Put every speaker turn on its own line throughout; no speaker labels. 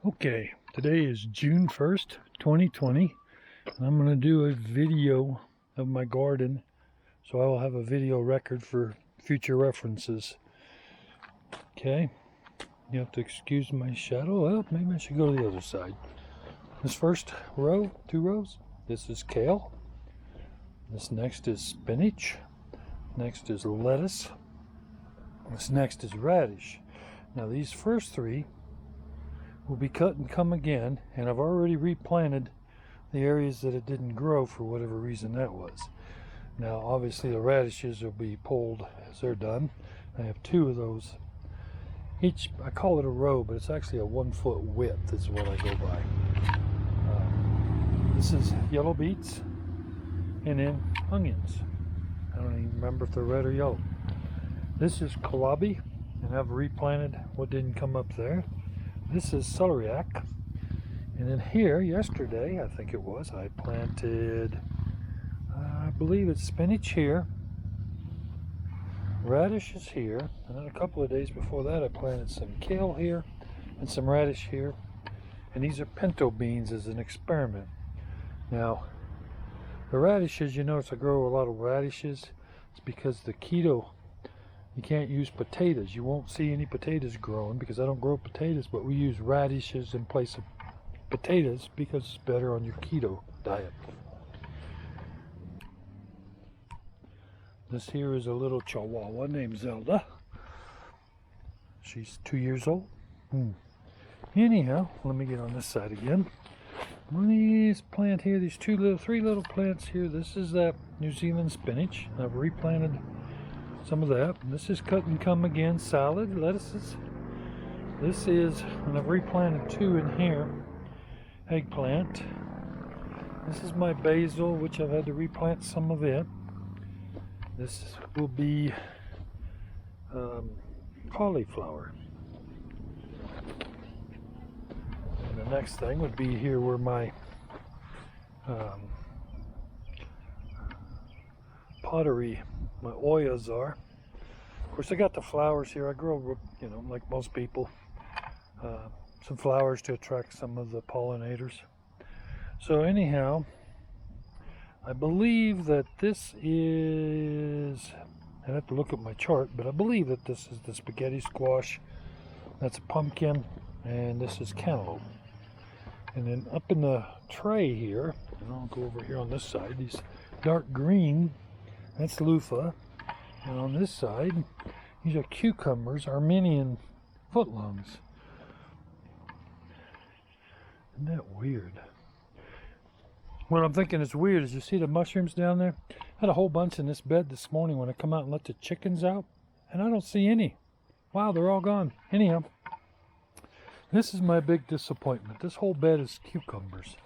Okay, today is June 1st, 2020, and I'm going to do a video of my garden, so I will have a video record for future references. Okay, you have to excuse my shadow. Well, maybe I should go to the other side. This first row, 2 rows, this is kale. This next is spinach. Next is lettuce. This next is radish. Now these first 3 will be cut and come again, and I've already replanted the areas that it didn't grow for whatever reason that was. Now obviously the radishes will be pulled as they're done. I have 2 of those. Each, I call it a row, but it's actually a 1 foot width is what I go by. This is yellow beets, and then onions. I don't even remember if they're red or yellow. This is calabi, and I've replanted what didn't come up there. This is celeriac, and then here yesterday, I think it was, I planted, I believe it's spinach here, radish is here, and then a couple of days before that I planted some kale here and some radish here, and these are pinto beans as an experiment. Now the radishes, you notice I grow a lot of radishes. It's because the keto, you can't use potatoes. You won't see any potatoes growing because I don't grow potatoes, but we use radishes in place of potatoes because it's better on your keto diet. This here is a little chihuahua named Zelda. She's 2 years old. Anyhow, let me get on this side again. This plant here, these 3 little plants here, this is that New Zealand spinach. I've replanted some of that. This is cut and come again salad lettuces. This is, and I've replanted 2 in here, eggplant. This is my basil, which I've had to replant some of it. This will be cauliflower. And the next thing would be here where my pottery, my oyas are. Of course, I got the flowers here. I grow, you know, like most people, some flowers to attract some of the pollinators. So anyhow, I believe that this is, I'd have to look at my chart, but I believe that this is the spaghetti squash. That's a pumpkin, and this is cantaloupe. And then up in the tray here, and I'll go over here on this side, these dark green, that's loofah. And on this side, these are cucumbers, Armenian footlongs. Isn't that weird? What I'm thinking is weird is you see the mushrooms down there? I had a whole bunch in this bed this morning when I come out and let the chickens out, and I don't see any. Wow, they're all gone. Anyhow, this is my big disappointment. This whole bed is cucumbers.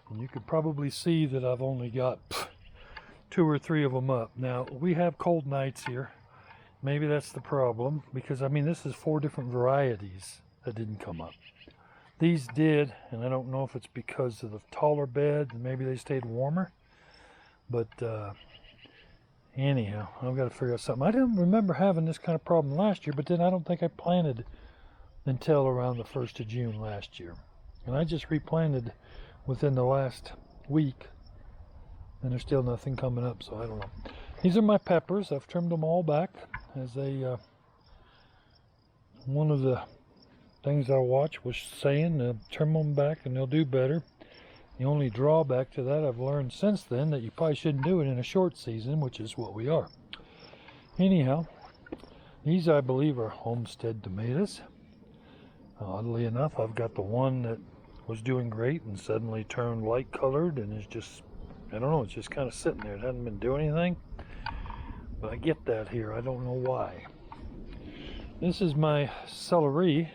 And you could probably see that I've only got 2 or 3 of them up. Now, we have cold nights here. Maybe that's the problem, because I mean this is 4 different varieties that didn't come up. These did, and I don't know if it's because of the taller bed, and maybe they stayed warmer. But anyhow, I've got to figure out something. I didn't remember having this kind of problem last year, but then I don't think I planted until around the 1st of June last year. And I just replanted within the last week, and there's still nothing coming up, so I don't know. These are my peppers. I've trimmed them all back as a one of the things I watched was saying trim them back and they'll do better. The only drawback to that I've learned since then that you probably shouldn't do it in a short season, which is what we are. Anyhow, these I believe are homestead tomatoes. Oddly enough, I've got the one that was doing great and suddenly turned light colored and is just, I don't know, it's just kind of sitting there. It hasn't been doing anything, but I get that here. I don't know why. This is my celery.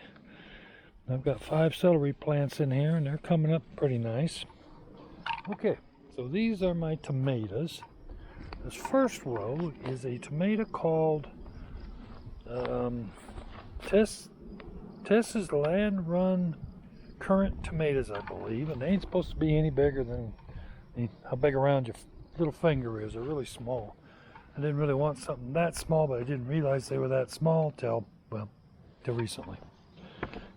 I've got 5 celery plants in here and they're coming up pretty nice. Okay, so these are my tomatoes. This first row is a tomato called Tess's Land Run Currant Tomatoes, I believe, and they ain't supposed to be any bigger than how big around your little finger is. They're really small. I didn't really want something that small, but I didn't realize they were that small till, well, till recently.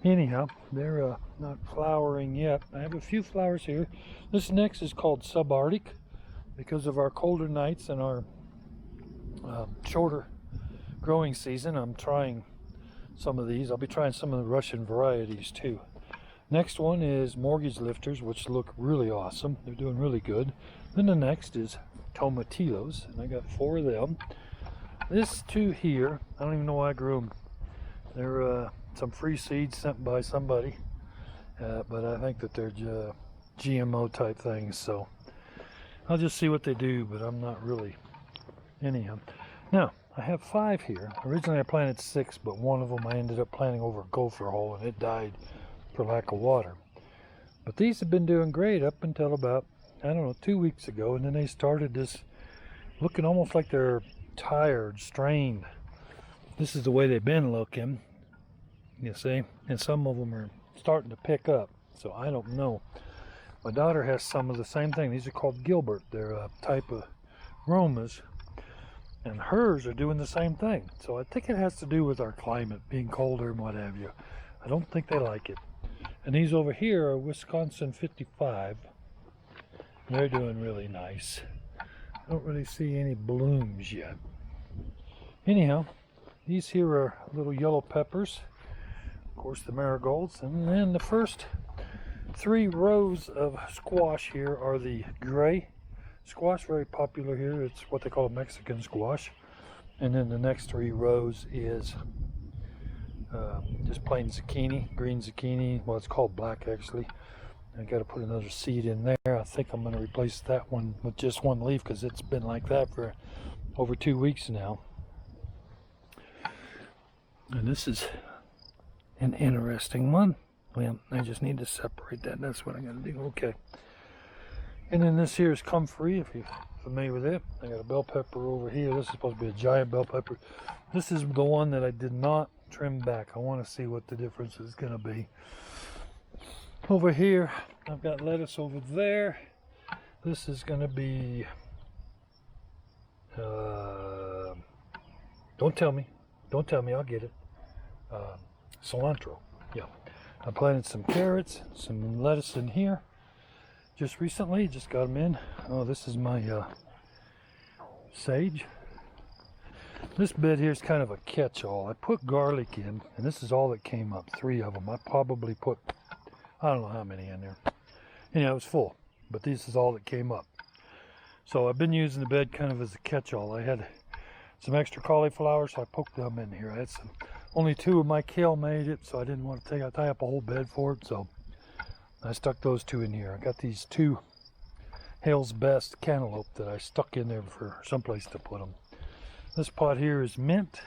Anyhow, they're not flowering yet. I have a few flowers here. This next is called subarctic because of our colder nights and our shorter growing season. I'm trying some of these. I'll be trying some of the Russian varieties too. Next one is mortgage lifters, which look really awesome. They're doing really good. Then the next is tomatillos, and I got 4 of them. This 2 here, I don't even know why I grew them. They're some free seeds sent by somebody, but I think that they're GMO type things, so I'll just see what they do, but I'm not really. Anyhow, now I have 5 here. Originally I planted 6, but one of them I ended up planting over a gopher hole and it died for lack of water. But these have been doing great up until about, I don't know, 2 weeks ago, and then they started this looking almost like they're tired, strained. This is the way they've been looking, you see, and some of them are starting to pick up, so I don't know. My daughter has some of the same thing. These are called Gilbert. They're a type of Romas, and hers are doing the same thing. So I think it has to do with our climate being colder and what have you. I don't think they like it. And these over here are Wisconsin 55. They're doing really nice. I don't really see any blooms yet. Anyhow, these here are little yellow peppers. Of course, the marigolds. And then the first 3 rows of squash here are the gray squash, very popular here. It's what they call a Mexican squash. And then the next 3 rows is just plain zucchini, green zucchini. Well, it's called black actually. I got to put another seed in there. I think I'm going to replace that one with just 1 leaf because it's been like that for over 2 weeks now. And this is an interesting one. Well, I just need to separate that. That's what I'm going to do. Okay. And then this here is comfrey, if you're familiar with it. I got a bell pepper over here. This is supposed to be a giant bell pepper. This is the one that I did not trim back. I want to see what the difference is going to be. Over here, I've got lettuce over there. This is going to be, don't tell me, I'll get it. Cilantro, yeah. I planted some carrots, some lettuce in here just recently, just got them in. Oh, this is my sage. This bed here is kind of a catch-all. I put garlic in, and this is all that came up, 3 of them. I probably put, I don't know how many in there. Anyhow, it was full, but this is all that came up. So I've been using the bed kind of as a catch-all. I had some extra cauliflower, so I poked them in here. I had some, only 2 of my kale made it, so I didn't want to tie up a whole bed for it, so I stuck those 2 in here. I got these 2 Hale's Best cantaloupe that I stuck in there for someplace to put them. This pot here is mint.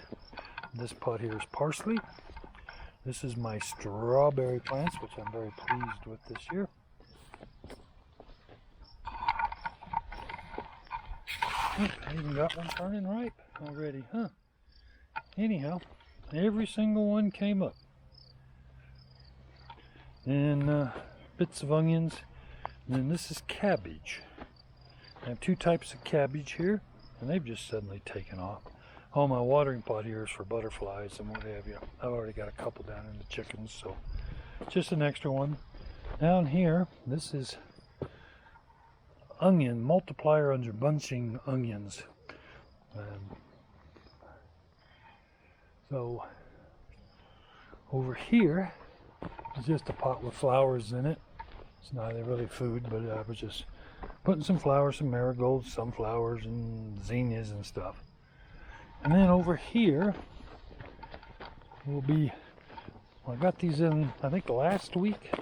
This pot here is parsley. This is my strawberry plants, which I'm very pleased with this year. I even got one turning ripe already, huh? Anyhow, every single one came up. And bits of onions. And then this is cabbage. I have 2 types of cabbage here, and they've just suddenly taken off. Oh, my watering pot here is for butterflies and what have you. I've already got a couple down in the chickens, so just an extra one. Down here, this is onion, multiplier under bunching onions. So over here is just a pot with flowers in it. It's not really food, but I was just putting some flowers, some marigolds, sunflowers, and zinnias and stuff. And then over here will be, well, I got these in, I think, last week,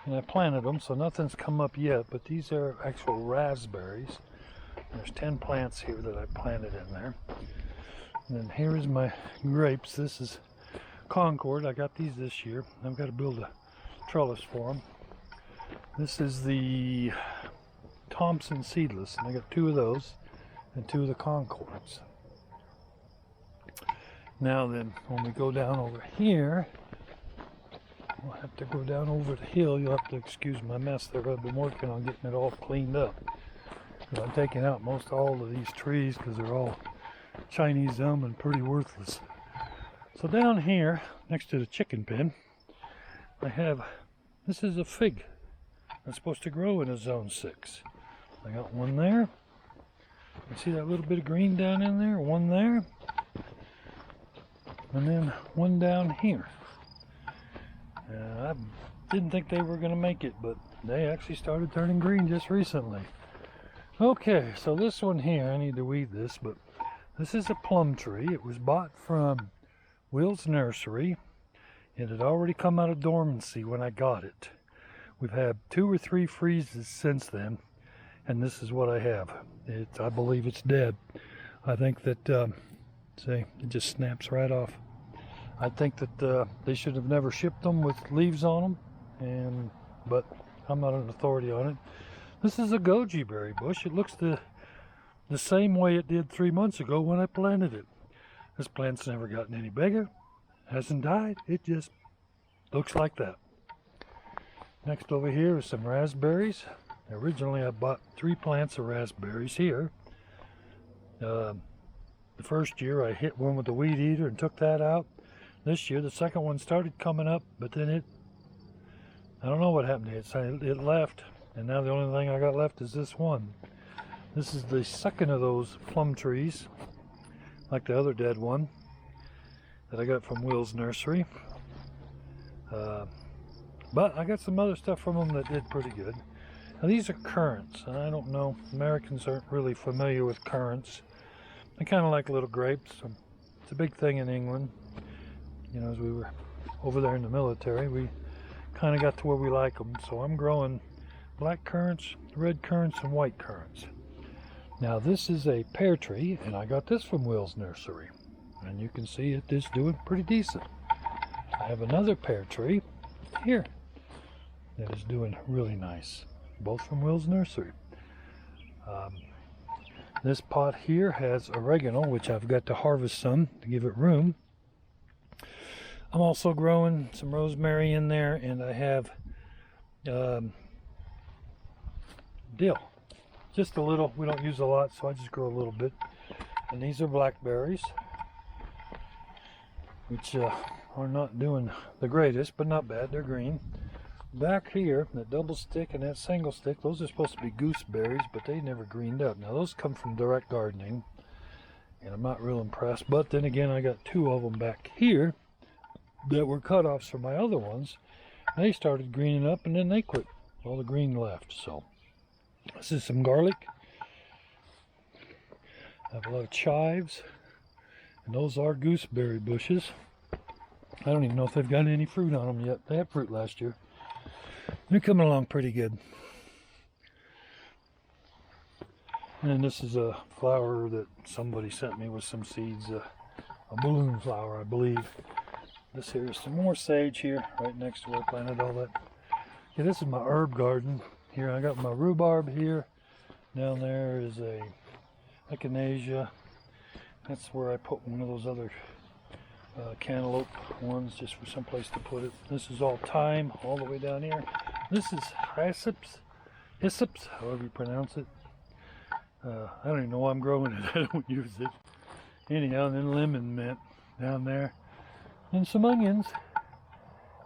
and I planted them, so nothing's come up yet, but these are actual raspberries. There's 10 plants here that I planted in there. And then here is my grapes. This is Concord. I got these this year. I've got to build a trellis for them. This is the Thompson seedless, and I got 2 of those and 2 of the Concords. Now then, when we go down over here, we'll have to go down over the hill. You'll have to excuse my mess there. I've been working on getting it all cleaned up. I'm taking out most all of these trees because they're all Chinese elm and pretty worthless. So down here, next to the chicken pen, this is a fig that's supposed to grow in a zone 6. I got one there. You see that little bit of green down in there? One there. And then one down here. I didn't think they were going to make it, but they actually started turning green just recently. Okay, so this one here, I need to weed this, but this is a plum tree. It was bought from Will's Nursery. It had already come out of dormancy when I got it. We've had 2 or 3 freezes since then, and this is what I have. I believe it's dead. I think that, see, it just snaps right off. I think that they should have never shipped them with leaves on them, but I'm not an authority on it. This is a goji berry bush. It looks the same way it did 3 months ago when I planted it. This plant's never gotten any bigger, hasn't died, it just looks like that. Next over here is some raspberries. Originally I bought 3 plants of raspberries here. The first year I hit one with the weed eater and took that out. This year the second one started coming up, but then I don't know what happened to it. It left, and now the only thing I got left is this one. This is the second of those plum trees, like the other dead one that I got from Will's Nursery. But I got some other stuff from them that did pretty good. Now these are currants, and I don't know, Americans aren't really familiar with currants. They kind of like little grapes. It's a big thing in England. You know, as we were over there in the military, we kind of got to where we like them. So I'm growing black currants, red currants, and white currants. Now this is a pear tree, and I got this from Will's Nursery. And you can see it is doing pretty decent. I have another pear tree here that is doing really nice. Both from Will's Nursery. This pot here has oregano, which I've got to harvest some to give it room. I'm also growing some rosemary in there, and I have dill. Just a little. We don't use a lot, so I just grow a little bit. And these are blackberries, which are not doing the greatest, but not bad. They're green. Back here, that double stick and that single stick, those are supposed to be gooseberries, but they never greened up. Now those come from direct gardening, and I'm not real impressed. But then again, I got 2 of them back here that were cut-offs from my other ones. They started greening up, and then they quit. All the green left. So this is some garlic. I have a lot of chives, and those are gooseberry bushes. I don't even know if they've got any fruit on them yet. They had fruit last year. They're coming along pretty good. And then this is a flower that somebody sent me with some seeds, a balloon flower, I believe. This here is some more sage here, right next to where I planted all that. Yeah, this is my herb garden. Here I got my rhubarb here. Down there is a echinacea. That's where I put one of those other cantaloupe ones, just for some place to put it. This is all thyme all the way down here. This is hyssop, however you pronounce it. I don't even know why I'm growing it. I don't use it. Anyhow, and then lemon mint down there. And some onions.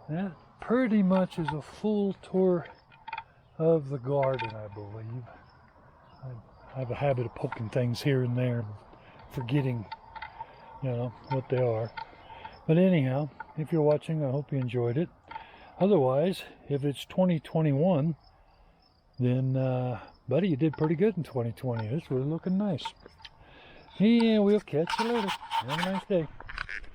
That pretty much is a full tour of the garden, I believe. I have a habit of poking things here and there, forgetting, you know, what they are. But anyhow, if you're watching, I hope you enjoyed it. Otherwise, if it's 2021, then, buddy, you did pretty good in 2020. It's really looking nice. Yeah, we'll catch you later. Have a nice day.